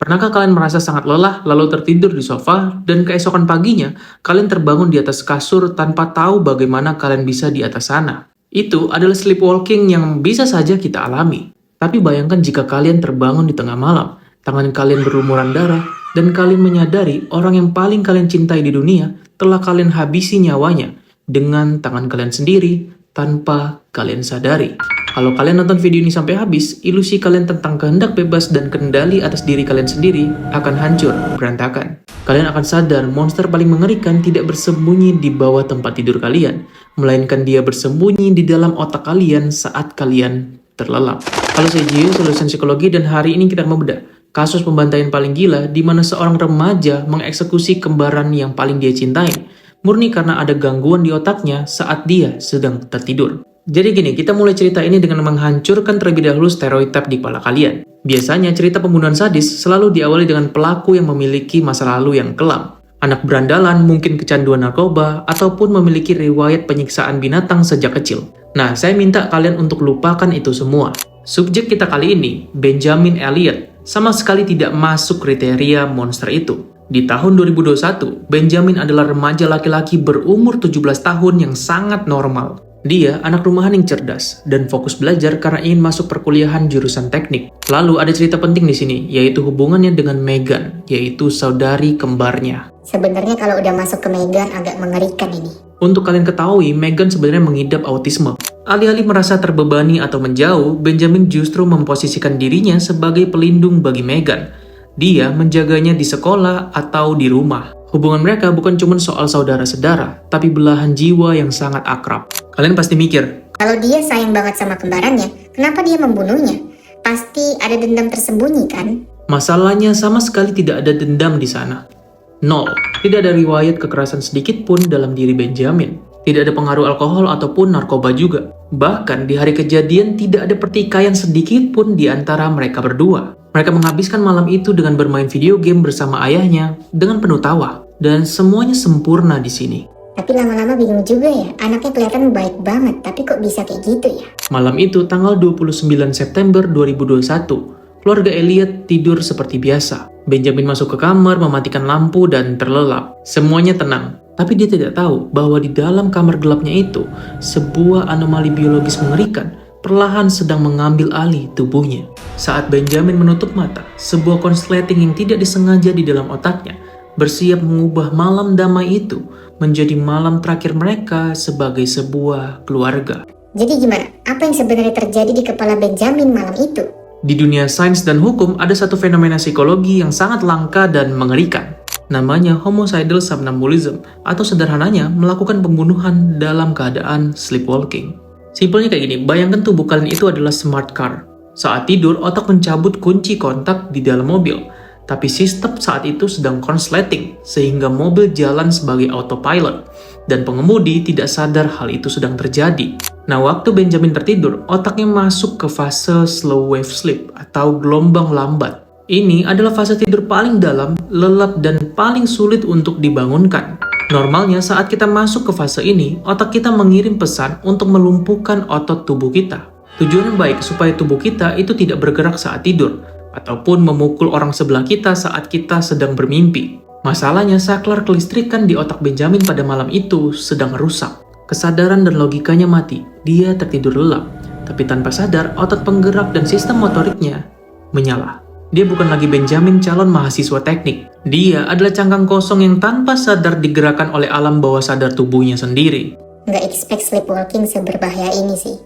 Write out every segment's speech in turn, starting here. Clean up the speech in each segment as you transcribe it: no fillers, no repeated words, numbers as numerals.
Pernahkah kalian merasa sangat lelah lalu tertidur di sofa dan keesokan paginya kalian terbangun di atas kasur tanpa tahu bagaimana kalian bisa di atas sana? Itu adalah sleepwalking yang bisa saja kita alami. Tapi bayangkan jika kalian terbangun di tengah malam, tangan kalian berlumuran darah, dan kalian menyadari orang yang paling kalian cintai di dunia telah kalian habisi nyawanya dengan tangan kalian sendiri tanpa kalian sadari. Kalau kalian nonton video ini sampai habis, ilusi kalian tentang kehendak bebas dan kendali atas diri kalian sendiri akan hancur, berantakan. Kalian akan sadar monster paling mengerikan tidak bersembunyi di bawah tempat tidur kalian, melainkan dia bersembunyi di dalam otak kalian saat kalian terlelap. Halo, saya Gio, Solution Psikologi, dan hari ini kita akan membedah kasus pembantaian paling gila di mana seorang remaja mengeksekusi kembaran yang paling dia cintai, murni karena ada gangguan di otaknya saat dia sedang tertidur. Jadi gini, kita mulai cerita ini dengan menghancurkan terlebih dahulu stereotip di kepala kalian. Biasanya cerita pembunuhan sadis selalu diawali dengan pelaku yang memiliki masa lalu yang kelam. Anak berandalan, mungkin kecanduan narkoba, ataupun memiliki riwayat penyiksaan binatang sejak kecil. Nah, saya minta kalian untuk lupakan itu semua. Subjek kita kali ini, Benjamin Elliot, sama sekali tidak masuk kriteria monster itu. Di tahun 2021, Benjamin adalah remaja laki-laki berumur 17 tahun yang sangat normal. Dia anak rumahan yang cerdas dan fokus belajar karena ingin masuk perkuliahan jurusan teknik. Lalu ada cerita penting di sini, yaitu hubungannya dengan Megan, yaitu saudari kembarnya. Sebenarnya kalau udah masuk ke Megan agak mengerikan ini. Untuk kalian ketahui, Megan sebenarnya mengidap autisme. Alih-alih merasa terbebani atau menjauh, Benjamin justru memposisikan dirinya sebagai pelindung bagi Megan. Dia menjaganya di sekolah atau di rumah. Hubungan mereka bukan cuma soal saudara-saudara, tapi belahan jiwa yang sangat akrab. Kalian pasti mikir, Kalau dia sayang banget sama kembarannya, kenapa dia membunuhnya? Pasti ada dendam tersembunyi kan? masalahnya sama sekali tidak ada dendam di sana. Nol. Tidak ada riwayat kekerasan sedikit pun dalam diri Benjamin. Tidak ada pengaruh alkohol ataupun narkoba juga. Bahkan di hari kejadian tidak ada pertikaian sedikit pun di antara mereka berdua. Mereka menghabiskan malam itu dengan bermain video game bersama ayahnya dengan penuh tawa. Dan semuanya sempurna di sini. Tapi lama-lama bingung juga ya, anaknya kelihatan baik banget, tapi kok bisa kayak gitu ya? Malam itu tanggal 29 September 2021, keluarga Elliot tidur seperti biasa. Benjamin masuk ke kamar, mematikan lampu dan terlelap. Semuanya tenang, tapi dia tidak tahu bahwa di dalam kamar gelapnya itu, sebuah anomali biologis mengerikan perlahan sedang mengambil alih tubuhnya. Saat Benjamin menutup mata, sebuah konsleting yang tidak disengaja di dalam otaknya bersiap mengubah malam damai itu menjadi malam terakhir mereka sebagai sebuah keluarga. Jadi gimana? Apa yang sebenarnya terjadi di kepala Benjamin malam itu? Di dunia sains dan hukum ada satu fenomena psikologi yang sangat langka dan mengerikan. Namanya homicidal somnambulism, atau sederhananya melakukan pembunuhan dalam keadaan sleepwalking. Simpelnya kayak gini, bayangkan tubuh kalian itu adalah smart car. Saat tidur, otak mencabut kunci kontak di dalam mobil. Tapi sistem saat itu sedang konsleting, sehingga mobil jalan sebagai autopilot, dan pengemudi tidak sadar hal itu sedang terjadi. Nah, waktu Benjamin tertidur, otaknya masuk ke fase slow wave sleep, atau gelombang lambat. Ini adalah fase tidur paling dalam, lelap, dan paling sulit untuk dibangunkan. Normalnya, saat kita masuk ke fase ini, otak kita mengirim pesan untuk melumpuhkan otot tubuh kita. Tujuannya baik supaya tubuh kita itu tidak bergerak saat tidur, ataupun memukul orang sebelah kita saat kita sedang bermimpi. Masalahnya, saklar kelistrikan di otak Benjamin pada malam itu sedang rusak. Kesadaran dan logikanya mati. Dia tertidur lelap. Tapi tanpa sadar, otot penggerak dan sistem motoriknya menyala. Dia bukan lagi Benjamin calon mahasiswa teknik. Dia adalah cangkang kosong yang tanpa sadar digerakkan oleh alam bawah sadar tubuhnya sendiri. Nggak expect sleepwalking seberbahaya ini sih.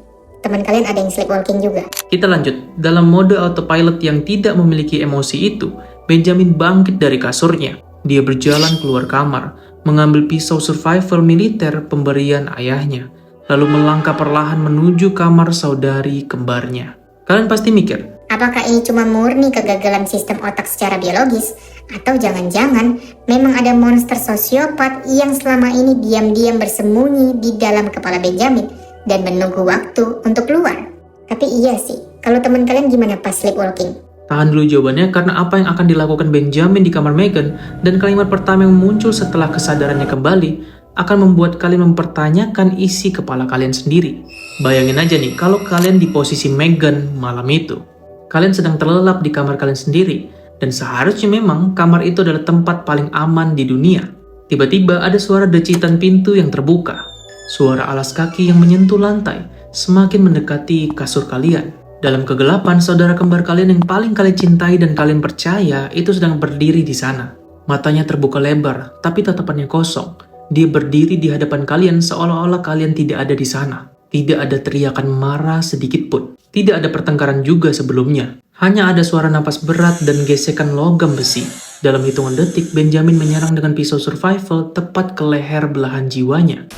Teman kalian ada yang sleepwalking juga? Kita lanjut. Dalam mode autopilot yang tidak memiliki emosi itu, Benjamin bangkit dari kasurnya. Dia berjalan keluar kamar, mengambil pisau survival militer pemberian ayahnya, lalu melangkah perlahan menuju kamar saudari kembarnya. Kalian pasti mikir, Apakah ini cuma murni kegagalan sistem otak secara biologis? Atau jangan-jangan memang ada monster sosiopat yang selama ini diam-diam bersembunyi di dalam kepala Benjamin dan menunggu waktu untuk keluar? Tapi iya sih, kalau teman kalian gimana pas sleepwalking? tahan dulu jawabannya karena apa yang akan dilakukan Benjamin di kamar Megan dan kalimat pertama yang muncul setelah kesadarannya kembali akan membuat kalian mempertanyakan isi kepala kalian sendiri. Bayangin aja nih, kalau kalian di posisi Megan malam itu. Kalian sedang terlelap di kamar kalian sendiri Dan seharusnya memang kamar itu adalah tempat paling aman di dunia. Tiba-tiba ada suara decitan pintu yang terbuka. Suara alas kaki yang menyentuh lantai semakin mendekati kasur kalian. Dalam kegelapan, saudara kembar kalian yang paling kalian cintai dan kalian percaya itu sedang berdiri di sana. Matanya terbuka lebar, tapi tatapannya kosong. Dia berdiri di hadapan kalian seolah-olah kalian tidak ada di sana. Tidak ada teriakan marah sedikit pun. Tidak ada pertengkaran juga sebelumnya. Hanya ada suara napas berat dan gesekan logam besi. Dalam hitungan detik, Benjamin menyerang dengan pisau survival tepat ke leher belahan jiwanya.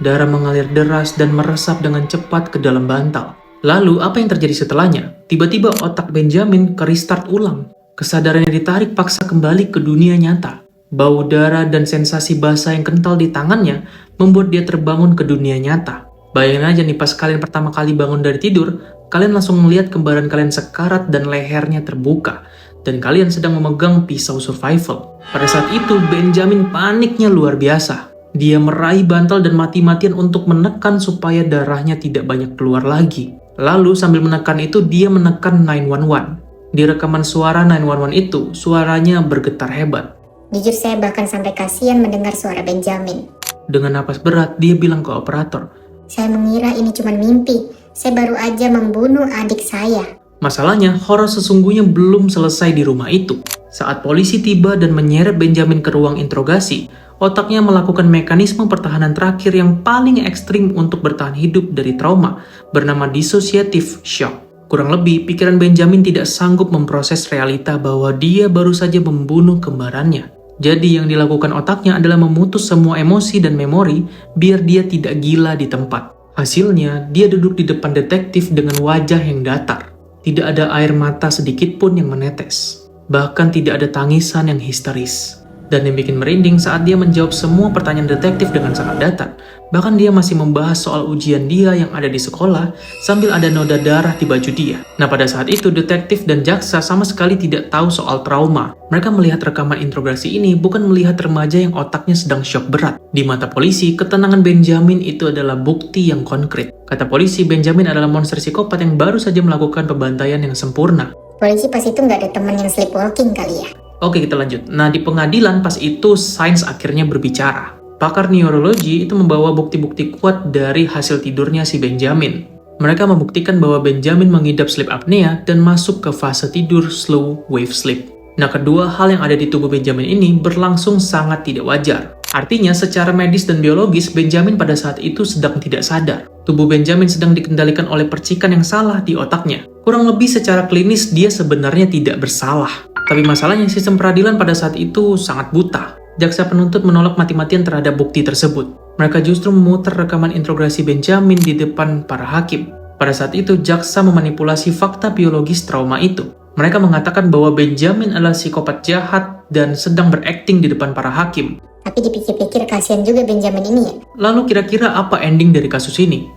Darah mengalir deras dan meresap dengan cepat ke dalam bantal. Lalu, apa yang terjadi setelahnya? Tiba-tiba otak Benjamin ke-restart ulang. Kesadarannya ditarik paksa kembali ke dunia nyata. Bau darah dan sensasi basah yang kental di tangannya membuat dia terbangun ke dunia nyata. Bayangin aja nih, pas kalian pertama kali bangun dari tidur, kalian langsung melihat kembaran kalian sekarat dan lehernya terbuka. Dan kalian sedang memegang pisau survival. Pada saat itu, Benjamin paniknya luar biasa. Dia meraih bantal dan mati-matian untuk menekan supaya darahnya tidak banyak keluar lagi. Lalu sambil menekan itu, dia menekan 911. Di rekaman suara 911 itu, suaranya bergetar hebat. Jujur saya bahkan sampai kasihan mendengar suara Benjamin. Dengan napas berat, dia bilang ke operator, Saya mengira ini cuma mimpi. Saya baru aja membunuh adik saya. masalahnya, horor sesungguhnya belum selesai di rumah itu. Saat polisi tiba dan menyeret Benjamin ke ruang interogasi, otaknya melakukan mekanisme pertahanan terakhir yang paling ekstrim untuk bertahan hidup dari trauma, bernama dissociative shock. Kurang lebih, pikiran Benjamin tidak sanggup memproses realita bahwa dia baru saja membunuh kembarannya. Jadi yang dilakukan otaknya adalah memutus semua emosi dan memori biar dia tidak gila di tempat. Hasilnya, dia duduk di depan detektif dengan wajah yang datar. Tidak ada air mata sedikit pun yang menetes. Bahkan tidak ada tangisan yang histeris. Dan yang bikin merinding saat dia menjawab semua pertanyaan detektif dengan sangat datar. Bahkan dia masih membahas soal ujian dia yang ada di sekolah sambil ada noda darah di baju dia. Nah, pada saat itu detektif dan jaksa sama sekali tidak tahu soal trauma. Mereka melihat rekaman interogasi ini bukan melihat remaja yang otaknya sedang syok berat. Di mata polisi, ketenangan Benjamin itu adalah bukti yang konkret. Kata polisi, Benjamin adalah monster psikopat yang baru saja melakukan pembantaian yang sempurna. Polisi pas itu nggak ada teman yang sleepwalking kali ya. Oke, kita lanjut. Nah, di pengadilan pas itu sains akhirnya berbicara. Pakar neurologi itu membawa bukti-bukti kuat dari hasil tidurnya si Benjamin. Mereka membuktikan bahwa Benjamin mengidap sleep apnea dan masuk ke fase tidur slow wave sleep. Nah, kedua hal yang ada di tubuh Benjamin ini berlangsung sangat tidak wajar. Artinya, secara medis dan biologis, Benjamin pada saat itu sedang tidak sadar. Tubuh Benjamin sedang dikendalikan oleh percikan yang salah di otaknya. Kurang lebih secara klinis, dia sebenarnya tidak bersalah. Tapi masalahnya, sistem peradilan pada saat itu sangat buta. Jaksa penuntut menolak mati-matian terhadap bukti tersebut. Mereka justru memutar rekaman interogasi Benjamin di depan para hakim. Pada saat itu, jaksa memanipulasi fakta biologis trauma itu. Mereka mengatakan bahwa Benjamin adalah psikopat jahat dan sedang berakting di depan para hakim. Tapi dipikir-pikir kasihan juga Benjamin ini ya. Lalu kira-kira apa ending dari kasus ini?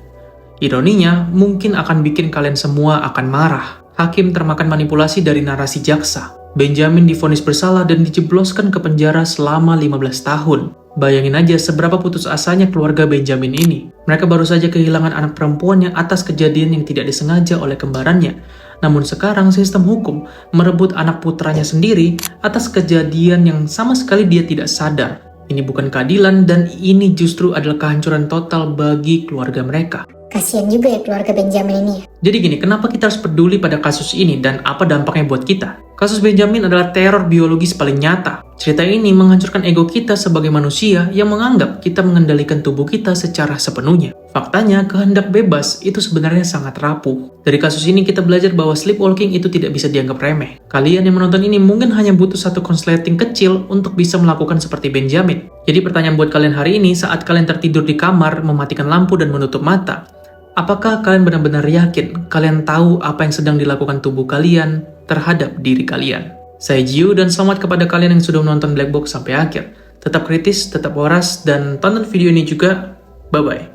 Ironinya, mungkin akan bikin kalian semua akan marah. Hakim termakan manipulasi dari narasi jaksa. Benjamin divonis bersalah dan dijebloskan ke penjara selama 15 tahun. Bayangin aja seberapa putus asanya keluarga Benjamin ini. Mereka baru saja kehilangan anak perempuannya atas kejadian yang tidak disengaja oleh kembarannya. Namun sekarang sistem hukum merebut anak putranya sendiri atas kejadian yang sama sekali dia tidak sadar. Ini bukan keadilan dan ini justru adalah kehancuran total bagi keluarga mereka. Kasihan juga ya keluarga Benjamin ini ya. Jadi gini, kenapa kita harus peduli pada kasus ini dan apa dampaknya buat kita? Kasus Benjamin adalah teror biologis paling nyata. Cerita ini menghancurkan ego kita sebagai manusia yang menganggap kita mengendalikan tubuh kita secara sepenuhnya. Faktanya, kehendak bebas itu sebenarnya sangat rapuh. Dari kasus ini kita belajar bahwa sleepwalking itu tidak bisa dianggap remeh. Kalian yang menonton ini mungkin hanya butuh satu konsleting kecil untuk bisa melakukan seperti Benjamin. Jadi pertanyaan buat kalian hari ini, saat kalian tertidur di kamar, mematikan lampu dan menutup mata, apakah kalian benar-benar yakin kalian tahu apa yang sedang dilakukan tubuh kalian terhadap diri kalian? Saya Jiu dan selamat kepada kalian yang sudah menonton Black Box sampai akhir. Tetap kritis, tetap waras, dan tonton video ini juga. Bye-bye.